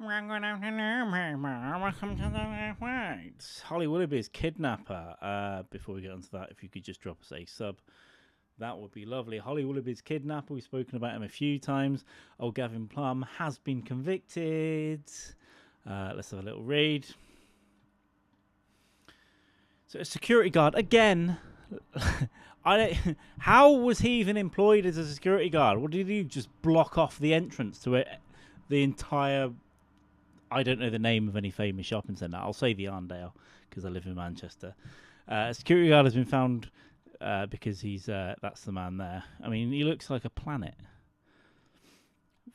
Good afternoon, welcome to the It's Holly Willoughby's Kidnapper. Before we get onto that, if you could just drop us a sub, that would be lovely. Holly Willoughby's Kidnapper, we've spoken about him a few times. Old Gavin Plumb has been convicted. Let's have a little read. So a security guard, again, how was he even employed as a security guard? What did he just block off the entrance to it? The entire... I don't know the name of any famous shopping centre. I'll say the Arndale because I live in Manchester. A security guard has been found because he's that's the man there. I mean, he looks like a planet.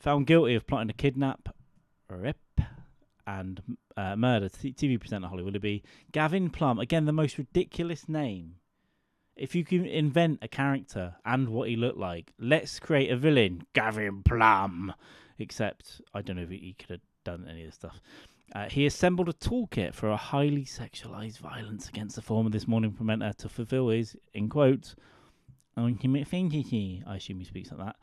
Found guilty of plotting to kidnap, rip, and murder. TV presenter Holly Willoughby. Gavin Plumb, again, the most ridiculous name. If you can invent a character and what he looked like, let's create a villain. Gavin Plumb. Except, I don't know if he could have done any of this stuff. He assembled a toolkit for a highly sexualised violence against the former This Morning presenter to fulfil his, in quotes, ultimate fantasy. I assume he speaks like that.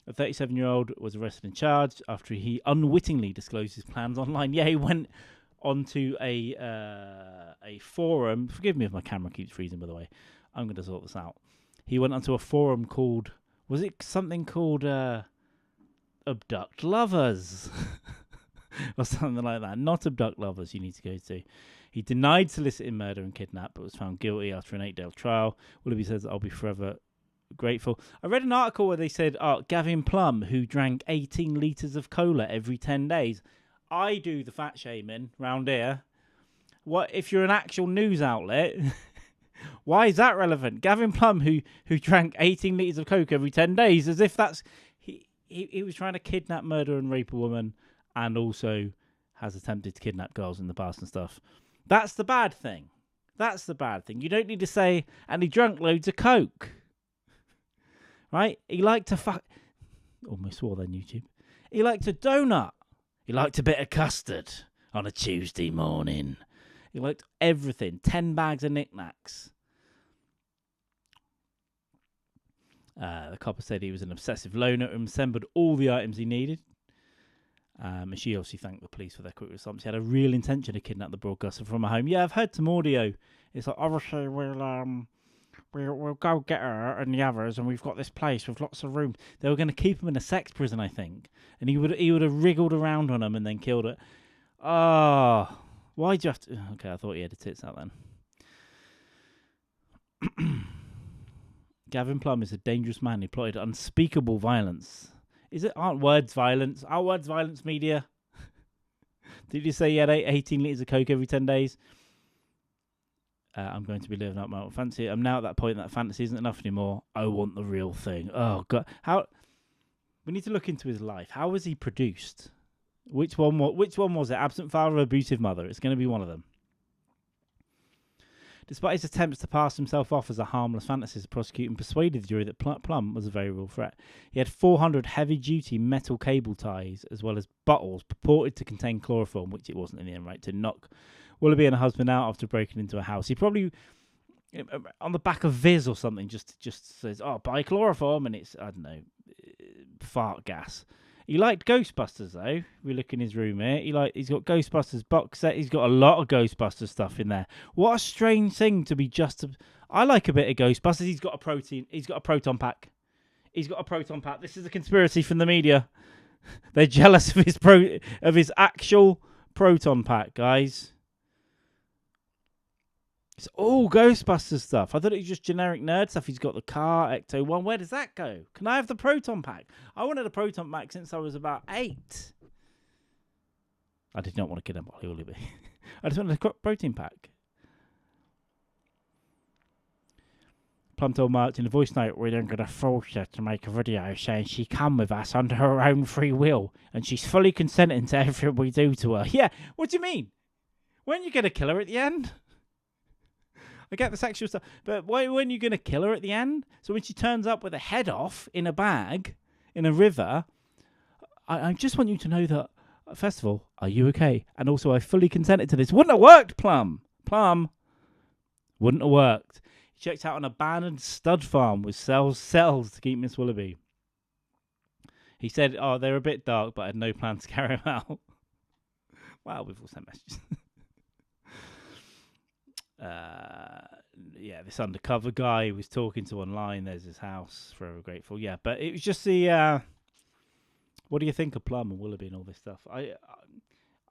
A 37-year-old was arrested and charged after he unwittingly disclosed his plans online. Yeah, he went onto a forum. Forgive me if my camera keeps freezing, by the way. I'm going to sort this out. He went onto a forum called... Was it something called... Abduct Lovers or something like that. Not Abduct Lovers you need to go to. He denied soliciting murder and kidnap but was found guilty after an 8-day trial. Willoughby says, I'll be forever grateful. I read an article where they said, Gavin Plumb, who drank 18 litres of cola every 10 days. I do the fat shaming round here. What if you're an actual news outlet? Why is that relevant? Gavin Plumb, who drank 18 litres of Coke every 10 days, as if that's... He was trying to kidnap, murder and rape a woman and also has attempted to kidnap girls in the past and stuff. That's the bad thing. That's the bad thing. You don't need to say, and he drank loads of Coke. Right? He liked to fuck... Almost swore then, YouTube. He liked a donut. He liked a bit of custard on a Tuesday morning. He liked everything. 10 bags of knickknacks. The copper said he was an obsessive loner and assembled all the items he needed. And she obviously thanked the police for their quick response. He had a real intention to kidnap the broadcaster from her home. Yeah, I've heard some audio. It's like, obviously, we'll go get her and the others, and we've got this place with lots of rooms. They were going to keep him in a sex prison, I think. And he would have wriggled around on them and then killed it. Oh, why'd you have to... Okay, I thought he had the tits out then. Gavin Plumb is a dangerous man who plotted unspeakable violence. Aren't words violence? Are words violence, media? Did you say he had 18 litres of Coke every 10 days? I'm going to be living up my fantasy. I'm now at that point that fantasy isn't enough anymore. I want the real thing. Oh, God. We need to look into his life. How was he produced? Which one was it? Absent father or abusive mother? It's going to be one of them. Despite his attempts to pass himself off as a harmless fantasist, the prosecutor persuaded the jury that Plumb was a very real threat. He had 400 heavy-duty metal cable ties, as well as bottles purported to contain chloroform, which it wasn't in the end, right, to knock Willoughby and her husband out after breaking into a house. He probably, on the back of Viz or something, just says, buy chloroform, and it's, I don't know, fart gas. He liked Ghostbusters, though. We look in his room here. He's got Ghostbusters box set. He's got a lot of Ghostbusters stuff in there. What a strange thing to be I like a bit of Ghostbusters. He's got a proton pack. He's got a proton pack. This is a conspiracy from the media. They're jealous of his actual proton pack, guys. It's all Ghostbusters stuff. I thought it was just generic nerd stuff. He's got the car, Ecto-1. Where does that go? Can I have the proton pack? I wanted a proton pack since I was about 8. I did not want to kidnap Holly Willoughby. I just wanted a protein pack. Plumb told March in a voice note, we're then going to force her to make a video saying she come with us under her own free will and she's fully consenting to everything we do to her. Yeah, what do you mean? Weren't you going to kill her at the end? I get the sexual stuff, but why weren't you going to kill her at the end? So when she turns up with a head off in a bag in a river, I just want you to know that, first of all, are you okay? And also, I fully consented to this. Wouldn't have worked, Plumb. Wouldn't have worked. He checked out an abandoned stud farm with cells to keep Miss Willoughby. He said, they're a bit dark, but I had no plan to carry them out. Well, we've all sent messages. Yeah, this undercover guy was talking to online. There's his house. Forever grateful. Yeah, but it was just the. What do you think of Plumb and Willoughby and all this stuff? I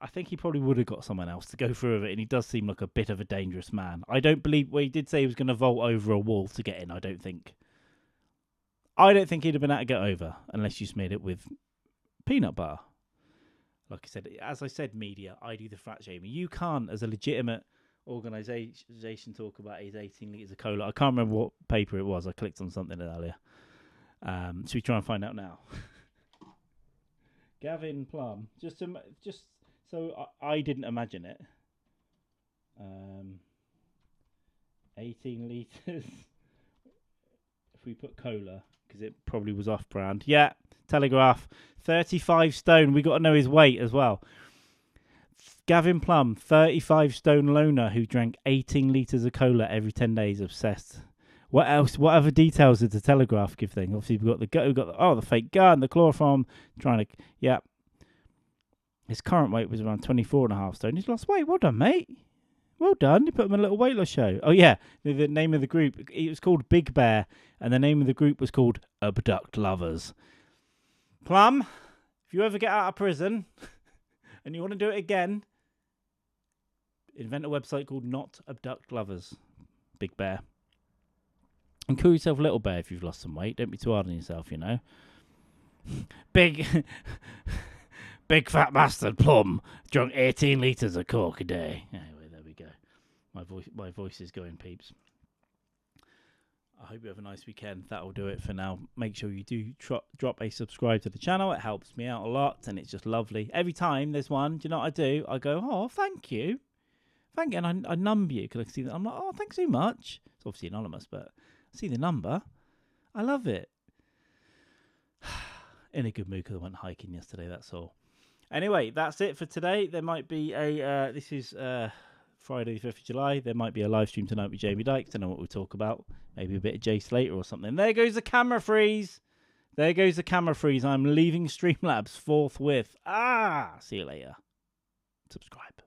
think he probably would have got someone else to go through with it, and he does seem like a bit of a dangerous man. I don't believe. Well, he did say he was going to vault over a wall to get in. I don't think he'd have been able to get over unless you smeared it with peanut butter. Like I said, as I said, media, I do the fat shaming. You can't, as a legitimate organisation, talk about his 18 litres of cola. I can't remember what paper it was. I clicked on something earlier. Should we try and find out now? Gavin Plumb. Just so I didn't imagine it. 18 litres. If we put cola, because it probably was off-brand. Yeah, Telegraph. 35 stone. We got to know his weight as well. Gavin Plumb, 35 stone loner who drank 18 litres of cola every 10 days. Obsessed. What else? What other details did the Telegraph give thing? Obviously, we've got the fake gun, the chloroform, yeah. His current weight was around 24.5 stone. He's lost weight. Well done, mate. Well done. You put him in a little weight loss show. Oh, yeah. The name of the group, it was called Big Bear, and the name of the group was called Abduct Lovers. Plumb, if you ever get out of prison and you want to do it again, invent a website called Not Abduct Lovers. Big Bear. And call yourself Little Bear if you've lost some weight. Don't be too hard on yourself, you know. Big fat bastard Plumb drunk 18 litres of Coke a day. Anyway, there we go. My voice is going, peeps. I hope you have a nice weekend. That'll do it for now. Make sure you do drop a subscribe to the channel. It helps me out a lot, and it's just lovely. Every time there's one, do you know what I do? I go, oh, thank you. Thank you. And I number you because I see that. I'm like, oh, thanks so much. It's obviously anonymous, but I see the number. I love it. In a good mood because I went hiking yesterday, that's all. Anyway, that's it for today. There might be a, this is Friday the 5th of July. There might be a live stream tonight with Jamie Dykes. Don't know what we'll talk about. Maybe a bit of Jay Slater or something. There goes the camera freeze. There goes the camera freeze. I'm leaving Streamlabs forthwith. See you later. Subscribe.